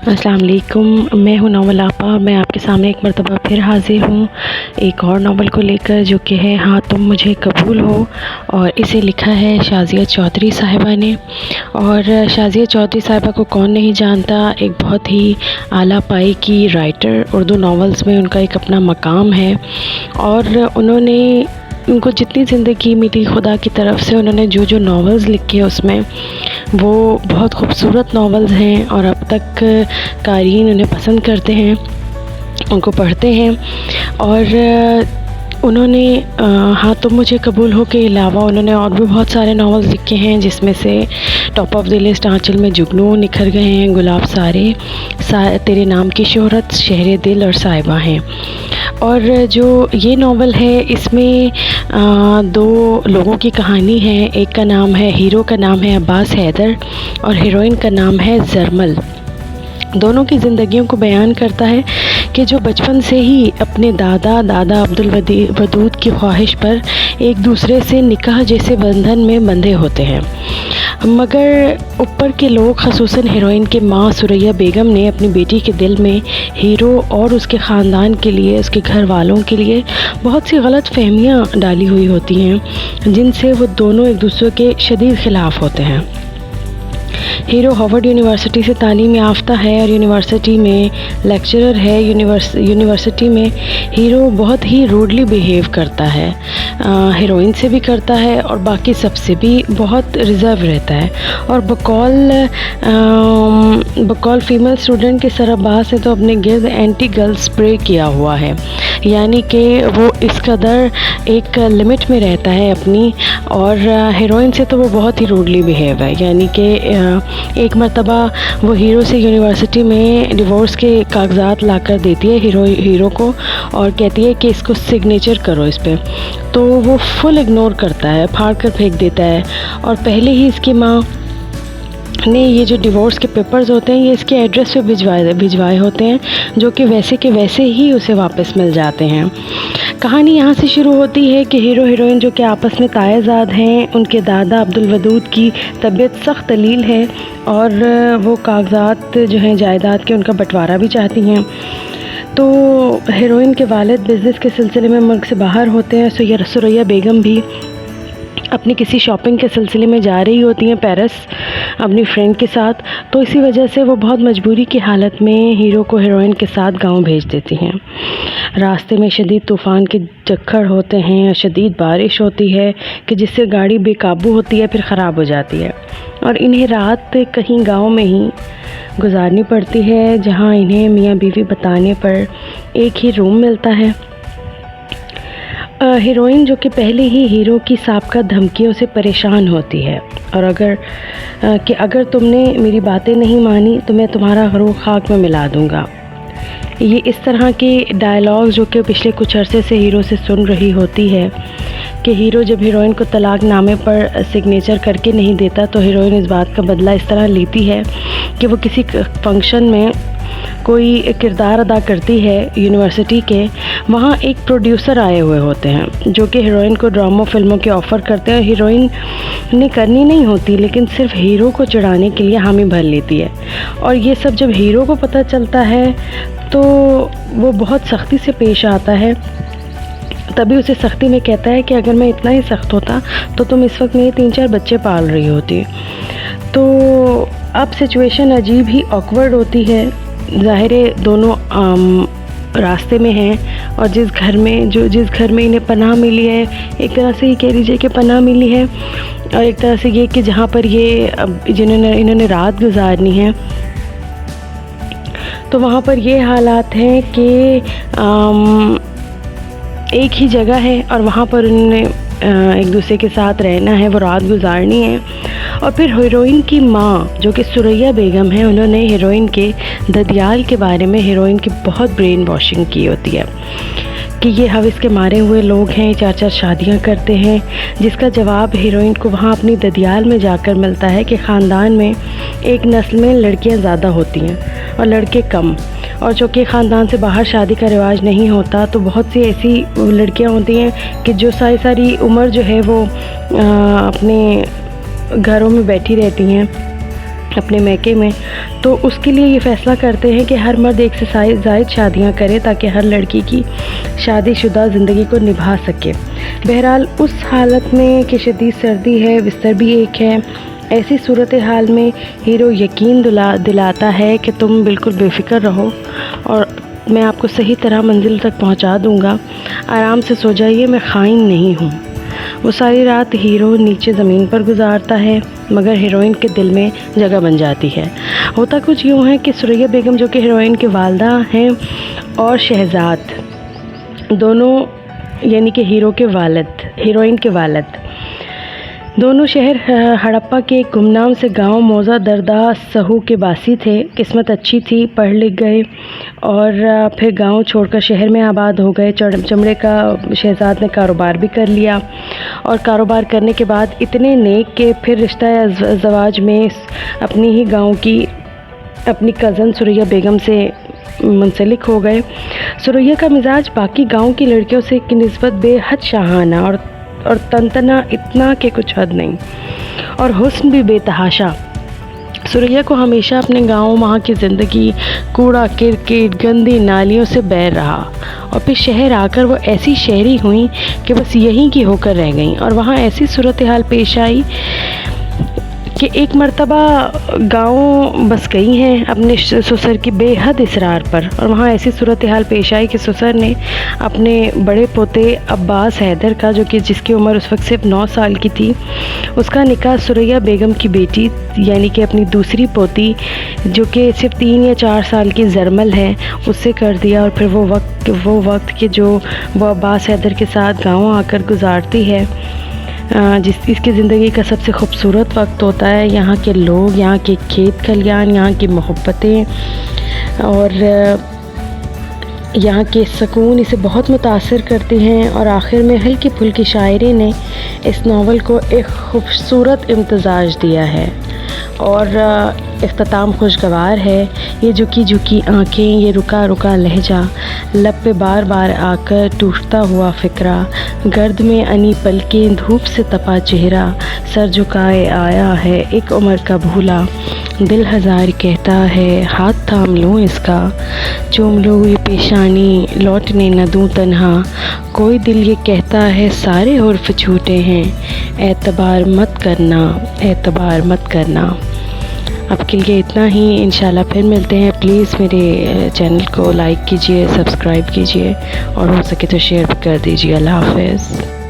अस्सलाम वालेकुम। मैं हूँ नावल आपा और मैं आपके सामने एक मरतबा फिर हाज़िर हूँ एक और नावल को लेकर, जो कि है हाँ तुम मुझे कबूल हो। और इसे लिखा है शाज़िया चौधरी साहिबा ने। और शाज़िया चौधरी साहिबा को कौन नहीं जानता, एक बहुत ही आला पाई की राइटर। उर्दू नावल्स में उनका एक अपना मकाम है और उनको जितनी ज़िंदगी मिली खुदा की तरफ से, उन्होंने जो जो नावल्स लिखे उसमें वो बहुत खूबसूरत नावल्स हैं और अब तक क़ारीन उन्हें पसंद करते हैं, उनको पढ़ते हैं। और उन्होंने हाँ तुम मुझे कबूल हो के अलावा उन्होंने और भी बहुत सारे नावल्स लिखे हैं, जिसमें से टॉप ऑफ द लिस्ट आंचल में जुगनू, निखर गए हैं, गुलाब सारे, तेरे नाम की शोहरत, शहरे दिल और साहिबा हैं। और जो ये नावल है इसमें दो लोगों की कहानी है। एक का नाम है, हीरो का नाम है अब्बास हैदर और हीरोइन का नाम है ज़रमल। दोनों की ज़िंदगियों को बयान करता है कि जो बचपन से ही अपने दादा अब्दुल वदूद की ख्वाहिश पर एक दूसरे से निकाह जैसे बंधन में बंधे होते हैं, मगर ऊपर के लोग ख़ुसूसन हीरोइन के माँ सुरैया बेगम ने अपनी बेटी के दिल में हीरो और उसके ख़ानदान के लिए, उसके घर वालों के लिए बहुत सी गलत फहमियाँ डाली हुई होती हैं, जिनसे वो दोनों एक दूसरे के शदीद ख़िलाफ़ होते हैं। हीरो हार्वर्ड यूनिवर्सिटी से तालीम याफ्ता है और यूनिवर्सिटी में लेक्चरर है। यूनिवर्सिटी में हीरो बहुत ही रूडली बिहेव करता है, हीरोइन से भी करता है और बाकी सबसे भी बहुत रिज़र्व रहता है। और बकौल फ़ीमेल स्टूडेंट के सरअब्बास से तो अपने गिर्द एंटी गर्ल स्प्रे किया हुआ है, यानी कि वो इस कदर एक लिमिट में रहता है अपनी। और हीरोइन से तो वो बहुत ही रूडली बिहेव है, यानी कि एक मर्तबा वो हीरो से यूनिवर्सिटी में डिवोर्स के कागज़ात लाकर देती है हीरो को और कहती है कि इसको सिग्नेचर करो इस पर, तो वो फुल इग्नोर करता है, फाड़ कर फेंक देता है। और पहले ही इसकी माँ ने ये जो डिवोर्स के पेपर्स होते हैं ये इसके एड्रेस पे भिजवाए होते हैं, जो कि वैसे के वैसे ही उसे वापस मिल जाते हैं। कहानी यहाँ से शुरू होती है कि हीरो हीरोइन जो कि आपस में ताएज़ाद हैं, उनके दादा अब्दुल वदूद की तबीयत सख्त दलील है और वो कागज़ात जो हैं जायदाद के उनका बंटवारा भी चाहती हैं। तो हीरोइन के वालिद बिज़नेस के सिलसिले में मुल्क से बाहर होते हैं। सुरैया बेगम भी अपनी किसी शॉपिंग के सिलसिले में जा रही होती हैं पेरिस अपनी फ्रेंड के साथ, तो इसी वजह से वो बहुत मजबूरी की हालत में हीरो को हीरोइन के साथ गांव भेज देती हैं। रास्ते में शदीद तूफ़ान के झक्कड़ होते हैं और शदीद बारिश होती है कि जिससे गाड़ी बेकाबू होती है, फिर ख़राब हो जाती है और इन्हें रात कहीं गांव में ही गुजारनी पड़ती है, जहां इन्हें मियाँ बीवी बताने पर एक ही रूम मिलता है। हीरोइन जो कि पहले ही हीरो की साबका धमकियों से परेशान होती है और अगर तुमने मेरी बातें नहीं मानी तो मैं तुम्हारा रूह खाक में मिला दूंगा। ये इस तरह के डायलॉग जो कि पिछले कुछ अरसे से हीरो से सुन रही होती है कि हीरो जब हीरोइन को तलाक नामे पर सिग्नेचर करके नहीं देता तो हीरोइन इस बात का बदला इस तरह लेती है कि वो किसी फंक्शन में कोई किरदार अदा करती है यूनिवर्सिटी के। वहाँ एक प्रोड्यूसर आए हुए होते हैं जो कि हीरोइन को ड्रामा फिल्मों के ऑफ़र करते हैं। हीरोइन ने करनी नहीं होती, लेकिन सिर्फ हीरो को चिढ़ाने के लिए हामी भर लेती है। और ये सब जब हीरो को पता चलता है तो वो बहुत सख्ती से पेश आता है। तभी उसे सख्ती में कहता है कि अगर मैं इतना ही सख्त होता तो तुम इस वक्त मेरे 3-4 बच्चे पाल रही होती। तो अब सिचुएशन अजीब ही ऑकवर्ड होती है। ज़ाहिर है दोनों रास्ते में हैं और जिस घर में इन्हें पनाह मिली है, एक तरह से ये कह लीजिए कि पनाह मिली है, और एक तरह से ये कि जहाँ पर ये इन्होंने रात गुजारनी है, तो वहाँ पर ये हालात हैं कि एक ही जगह है और वहाँ पर उन्होंने एक दूसरे के साथ रहना है, वो रात गुजारनी है। और फिर हीरोइन की माँ जो कि सुरैया बेगम है, उन्होंने हीरोइन के ददियाल के बारे में हीरोइन की बहुत ब्रेन वॉशिंग की होती है कि ये हविस के मारे हुए लोग हैं, 4-4 शादियाँ करते हैं, जिसका जवाब हीरोइन को वहाँ अपनी ददियाल में जाकर मिलता है कि ख़ानदान में एक नस्ल में लड़कियाँ ज़्यादा होती हैं और लड़के कम, और चूँकि ख़ानदान से बाहर शादी का रिवाज नहीं होता तो बहुत सी ऐसी लड़कियाँ होती हैं कि जो सारी उम्र जो है वो अपने घरों में बैठी रहती हैं, अपने मैके में। तो उसके लिए ये फ़ैसला करते हैं कि हर मर्द एक से ज़ायद शादियाँ करे ताकि हर लड़की की शादीशुदा ज़िंदगी को निभा सके। बहरहाल उस हालत में कि शदीद सर्दी है, बिस्तर भी एक है, ऐसी सूरत हाल में हीरो यकीन दिलाता है कि तुम बिल्कुल बेफ़िक्र रहो और मैं आपको सही तरह मंजिल तक पहुंचा दूंगा, आराम से सो जाइए, मैं ख़ाइन नहीं हूँ। वो सारी रात हीरो नीचे ज़मीन पर गुजारता है, मगर हीरोइन के दिल में जगह बन जाती है। होता कुछ यूँ है कि सुरैया बेगम जो कि हीरोइन के वालदा हैं और शहजाद दोनों, यानी कि हीरो के वालिद, हीरोइन के वालिद, दोनों शहर हड़प्पा के एक गुमनाम से गांव मौजा दरदा सहू के बासी थे। किस्मत अच्छी थी, पढ़ लिख गए और फिर गांव छोड़कर शहर में आबाद हो गए। चमड़े का शहजाद ने कारोबार भी कर लिया और कारोबार करने के बाद इतने नेक के फिर रिश्ता ज़वाज में अपनी ही गांव की अपनी कज़न सुरैया बेगम से मुंसलिक हो गए। सुरैया का मिजाज बाकी गांव की लड़कियों से की निस्बत बेहद शाहाना और तंतना इतना कि कुछ हद नहीं, और हुस्न भी बेतहाशा। सुरैया को हमेशा अपने गांव वहाँ की ज़िंदगी, कूड़ा किरकिट, गंदी नालियों से बैर रहा और फिर शहर आकर वो ऐसी शहरी हुई कि बस यहीं की होकर रह गईं। और वहाँ ऐसी सूरत हाल पेश आई कि एक मर्तबा गाँव बस गई हैं अपने ससुर की बेहद इसरार पर, और वहाँ ऐसी सूरत हाल पेश आई कि ससुर ने अपने बड़े पोते अब्बास हैदर का, जो कि जिसकी उम्र उस वक्त सिर्फ 9 साल की थी, उसका निकाह सुरैया बेगम की बेटी यानी कि अपनी दूसरी पोती जो कि सिर्फ 3 या 4 साल की जरमल है उससे कर दिया। और फिर वो वक्त के जो वो अब्बास हैदर के साथ गाँव आकर गुजारती है, इसकी ज़िंदगी का सबसे खूबसूरत वक्त होता है। यहाँ के लोग, यहाँ के खेत खलियान, यहाँ की मोहब्बतें और यहाँ के सुकून इसे बहुत मुतासर करती हैं। और आखिर में हल्की फुल्की शायरी ने इस नावल को एक खूबसूरत इम्तिजाज दिया है और इख्तिताम खुशगवार है। ये झुकी झुकी आँखें, ये रुका रुका लहजा, लब पे बार बार आकर टूटता हुआ फ़िक्रा, गर्द में अनी पलकें, धूप से तपा चेहरा, सर झुकाए आया है एक उम्र का भूला, दिल हज़ार कहता है हाथ थाम लूँ इसका, चूम लूँ ये पेशानी लौटने न दूँ तन्हा, कोई दिल ये कहता है सारे उर्फ झूठे हैं, एतबार मत करना, एतबार मत करना। अब के लिए इतना ही, इंशाल्लाह फिर मिलते हैं। प्लीज़ मेरे चैनल को लाइक कीजिए, सब्सक्राइब कीजिए और हो सके तो शेयर भी कर दीजिए। अल्लाह हाफ़िज़।